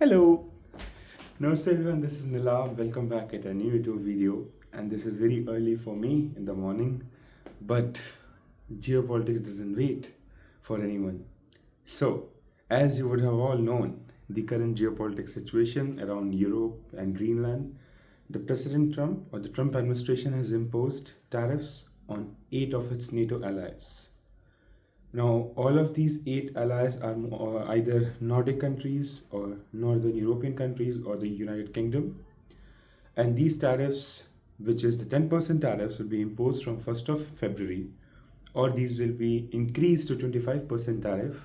Hello. Namaste everyone, this is Nila. Welcome back at a new YouTube video. And this is very early for me in the morning, but geopolitics doesn't wait for anyone. So, as you would have all known, the current geopolitics situation around Europe and Greenland, the President Trump or the Trump administration has imposed tariffs on 8 of its NATO allies. Now, all of these 8 allies are either Nordic countries or Northern European countries or the United Kingdom. And these tariffs, which is the 10% tariffs, will be imposed from 1st of February, or these will be increased to 25% tariff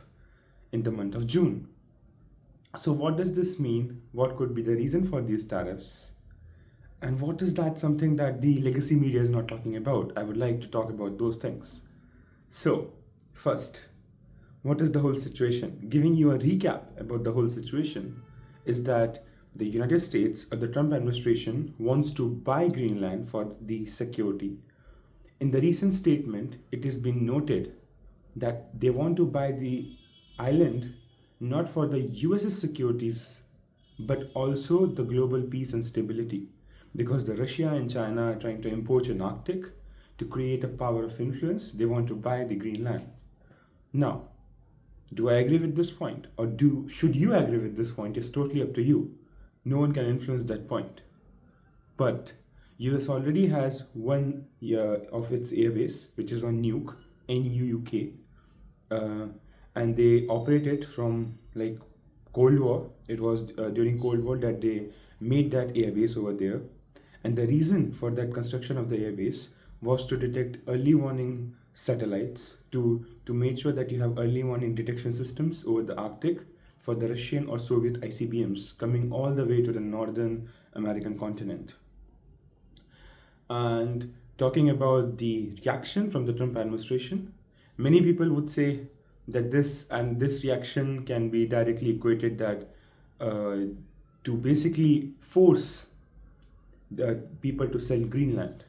in the month of June. So, what does this mean? What could be the reason for these tariffs? And what is that something that the legacy media is not talking about? I would like to talk about those things. So, first, what is the whole situation? Giving you a recap about the whole situation is that the United States or the Trump administration wants to buy Greenland for the security. In the recent statement, it has been noted that they want to buy the island not for the US's securities but also the global peace and stability, because the Russia and China are trying to encroach in Arctic to create a power of influence. They want to buy the Greenland. Now, do I agree with this point, or should you agree with this point? It's totally up to you. No one can influence that point. But US already has one of its airbase, which is on Nuke, NUUK, and they operate it from like Cold War. It was during Cold War that they made that airbase over there, and the reason for that construction of the airbase was to detect early warning satellites, to make sure that you have early warning detection systems over the Arctic for the Russian or Soviet ICBMs coming all the way to the northern American continent. And talking about the reaction from the Trump administration, many people would say that this reaction can be directly equated that to basically force the people to sell Greenland.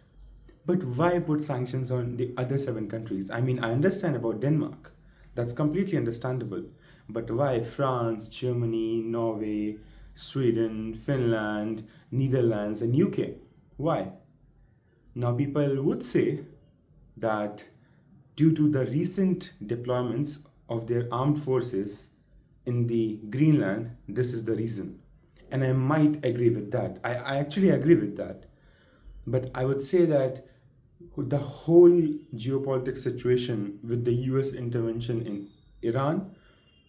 But why put sanctions on the other 7 countries? I mean, I understand about Denmark. That's completely understandable. But why France, Germany, Norway, Sweden, Finland, Netherlands, and UK? Why? Now, people would say that due to the recent deployments of their armed forces in the Greenland, this is the reason. And I might agree with that. I actually agree with that. But I would say that the whole geopolitics situation with the US intervention in Iran,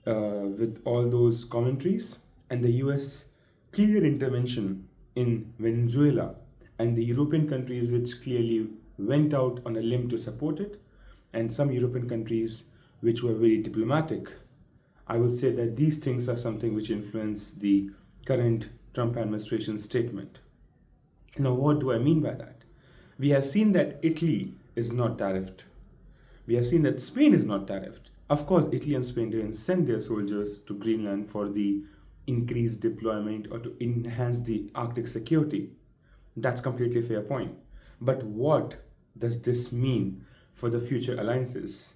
with all those commentaries, and the US clear intervention in Venezuela, and the European countries which clearly went out on a limb to support it, and some European countries which were very diplomatic, I would say that these things are something which influence the current Trump administration statement. Now, what do I mean by that? We have seen that Italy is not tariffed. We have seen that Spain is not tariffed. Of course, Italy and Spain didn't send their soldiers to Greenland for the increased deployment or to enhance the Arctic security. That's completely fair point. But what does this mean for the future alliances?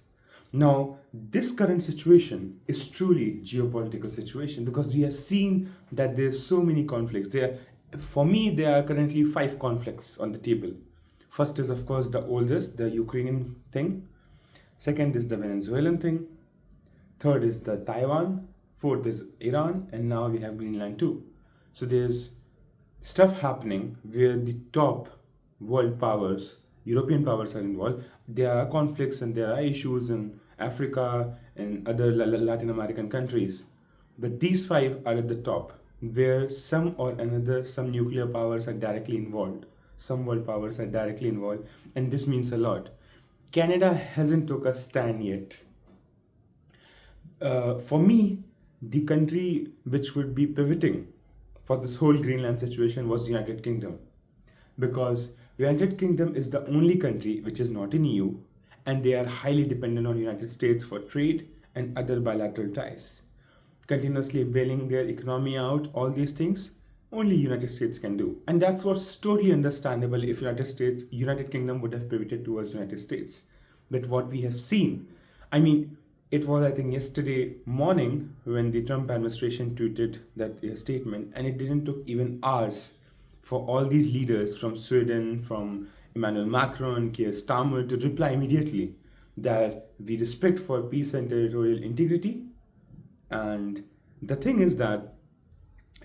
Now, this current situation is truly geopolitical situation, because we have seen that there's so many conflicts. For me, there are currently 5 conflicts on the table. First is, of course, the oldest, the Ukrainian thing. Second is the Venezuelan thing. Third is the Taiwan. Fourth is Iran. And now we have Greenland too. So there's stuff happening where the top world powers, European powers, are involved. There are conflicts and there are issues in Africa and other Latin American countries. But these 5 are at the top, where some or another, some nuclear powers are directly involved. Some world powers are directly involved, and this means a lot. Canada hasn't took a stand yet. For me, the country which would be pivoting for this whole Greenland situation was United Kingdom, because United Kingdom is the only country which is not in EU, and they are highly dependent on United States for trade and other bilateral ties. Continuously bailing their economy out, all these things, only United States can do. And that's what's totally understandable if United Kingdom would have pivoted towards United States. But what we have seen, I mean, it was, I think, yesterday morning when the Trump administration tweeted that statement, and it didn't took even hours for all these leaders from Sweden, from Emmanuel Macron, Keir Starmer to reply immediately that we respect for peace and territorial integrity. And the thing is that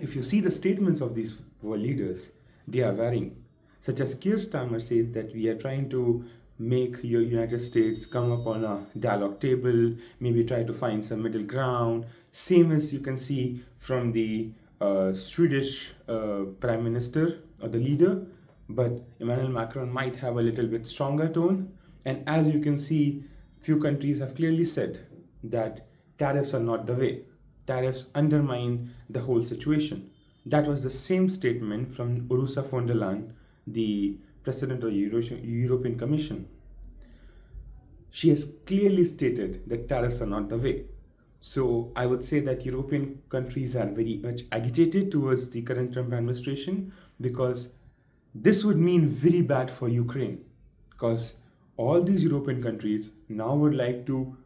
if you see the statements of these world leaders, they are varying. Such as Keir Starmer says that we are trying to make your United States come up on a dialogue table, maybe try to find some middle ground. Same as you can see from the Swedish Prime Minister or the leader, but Emmanuel Macron might have a little bit stronger tone. And as you can see, few countries have clearly said that tariffs are not the way. Tariffs undermine the whole situation. That was the same statement from Ursula von der Leyen, the president of the European Commission. She has clearly stated that tariffs are not the way. So I would say that European countries are very much agitated towards the current Trump administration, because this would mean very bad for Ukraine, because all these European countries now would like to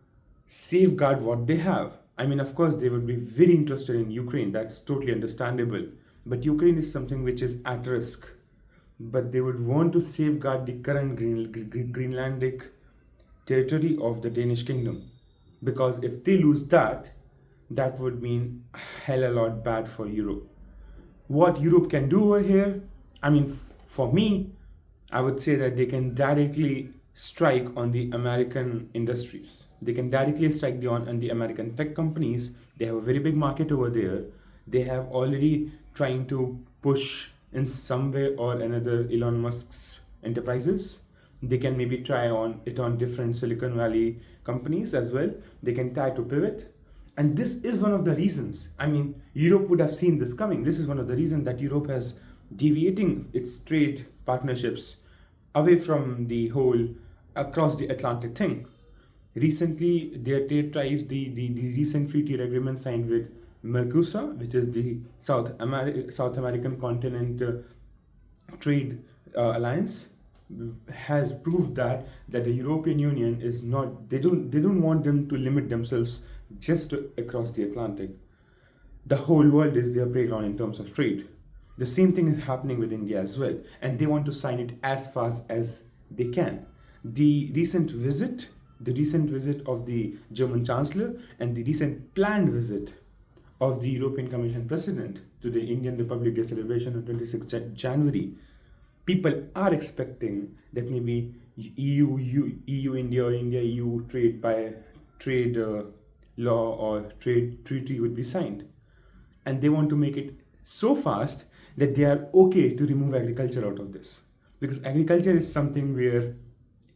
safeguard what they have. I mean, of course, they would be very interested in Ukraine. That's totally understandable. But Ukraine is something which is at risk. But they would want to safeguard the current Greenlandic territory of the Danish kingdom. Because if they lose that, that would mean a hell a lot bad for Europe. What Europe can do over here, I mean, for me, I would say that they can directly strike on the American industries. They can directly strike on the American tech companies. They have a very big market over there. They have already trying to push in some way or another Elon Musk's enterprises. They can maybe try on it on different Silicon Valley companies as well. They can try to pivot. And this is one of the reasons. I mean, Europe would have seen this coming. This is one of the reasons that Europe has deviating its trade partnerships away from the whole across the Atlantic thing. Recently, their trade ties, the recent free trade agreement signed with Mercosur, which is the South American continent trade alliance, has proved that the European Union is not. They don't want them to limit themselves just across the Atlantic. The whole world is their playground in terms of trade. The same thing is happening with India as well, and they want to sign it as fast as they can. The recent visit of the German Chancellor and the recent planned visit of the European Commission President to the Indian Republic Day celebration on 26th January, people are expecting that maybe EU India or India EU trade law or trade treaty would be signed, and they want to make it so fast that they are okay to remove agriculture out of this, because agriculture is something where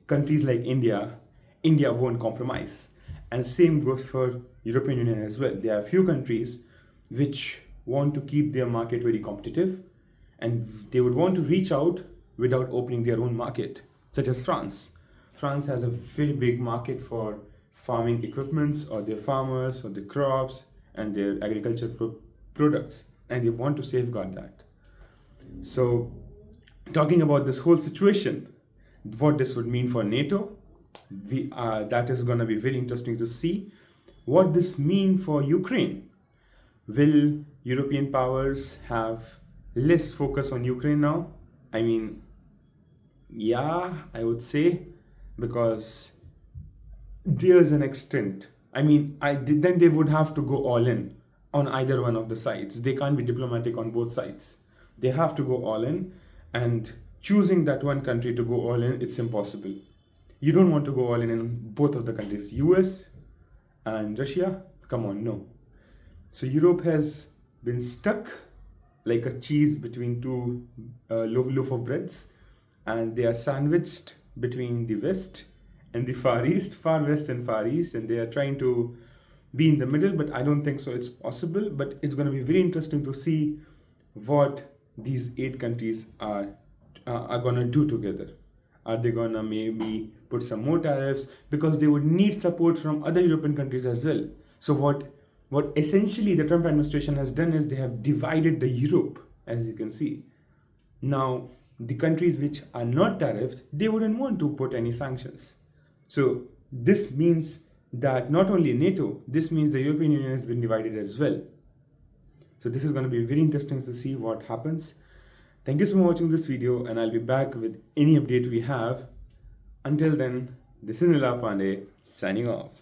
countries like India won't compromise. And same goes for European Union as well. There are a few countries which want to keep their market very competitive, and they would want to reach out without opening their own market, such as France. France has a very big market for farming equipments or their farmers or their crops and their agricultural products, and they want to safeguard that. So, talking about this whole situation, what this would mean for NATO, that is going to be very interesting to see. What this mean for Ukraine? Will European powers have less focus on Ukraine now? I mean, yeah, I would say, because there's an extent. I mean, then they would have to go all in on either one of the sides. They can't be diplomatic on both sides. They have to go all in, and choosing that one country to go all in, it's impossible. You don't want to go all in both of the countries, US and Russia. Come on, no. So Europe has been stuck like a cheese between two loaf of breads, and they are sandwiched between the West and the Far East, Far West and Far East, and they are trying to be in the middle, but I don't think so it's possible. But it's going to be very interesting to see what these 8 countries are going to do together. Are they going to maybe put some more tariffs? Because they would need support from other European countries as well. So what essentially the Trump administration has done is they have divided the Europe, as you can see. Now, the countries which are not tariffed, they wouldn't want to put any sanctions. So this means that not only NATO, this means the European Union has been divided as well. So this is going to be very interesting to see what happens. Thank you so much for watching this video, and I'll be back with any update we have. Until then, this is Nila Pandey signing off.